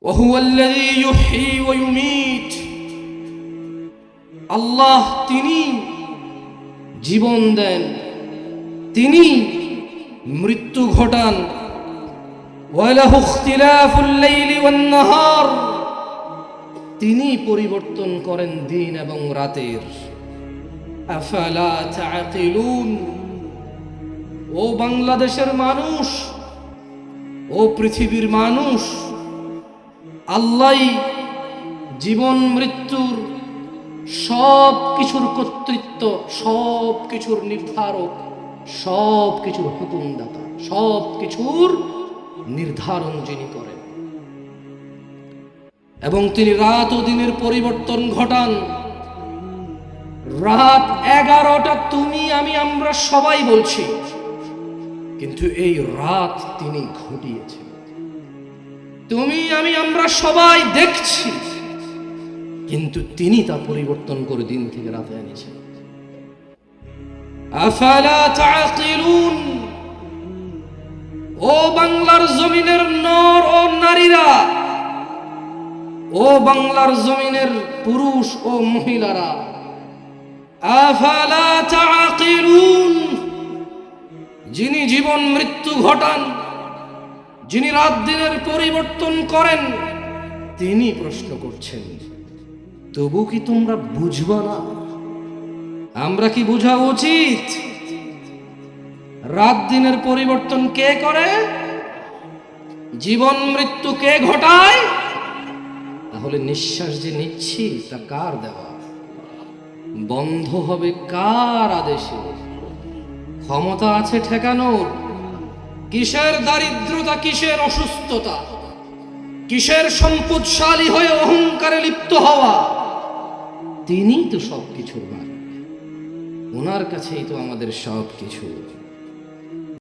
ওয়াহুয়াল্লাযী ইউহয়ী ওয়া ইউমীত, আল্লাহ তিনি জীবন দেন, তিনি মৃত্যু ঘটান। ওয়ালাহু ইখতিলাফুল লাইলি ওয়ান নাহার, তিনি পরিবর্তন করেন দিন এবং রাতের। আফালা তাআকিলুন, ও বাংলাদেশের মানুষ, ও পৃথিবীর মানুষ, আল্লাহই জীবন মৃত্যুর সব কিছুর কর্তৃত্ব, সব কিছুর নির্ধারক, সব কিছুর হুকুমদাতা, সব কিছুর নির্ধারণ যিনি করেন। এবং তিনি রাত ও দিনের পরিবর্তন ঘটান। রাত 11টা তুমি আমি আমরা সবাই বলছি, কিন্তু এই রাত তিনি ঘটিয়েছেন। তুমি আমি আমরা সবাই দেখছি, কিন্তু তিনি তা পরিবর্তন করে দিন থেকে রাতে এনেছেন। আফালা তাআকিলুন, ও বাংলার জমিনের নর ও নারীরা, ও বাংলার জমিনের পুরুষ ও মহিলারা, আফালা তাআকিলুন, যিনি জীবন মৃত্যু ঘটান, যিনি রাত দিনের পরিবর্তন করেন, তিনি প্রশ্ন করছেন, তবু কি তোমরা বুঝবা না? আমরা কি বোঝা উচিত? রাত দিনের পরিবর্তন কে করে? জীবন মৃত্যু কে ঘটায়? তাহলে নিঃশ্বাস যে নিচ্ছি তা কার দেওয়া? বন্ধ হবে কার আদেশে? ক্ষমতা আছে ঠেকানোর? কিসের দারিদ্রতা, কিসের অসুস্থতা, কিসের সম্পদশালী হয়ে অহংকারে লিপ্ত হওয়া? তিনি তো সবকিছুর মালিক, ওনার কাছেই তো আমাদের সবকিছু।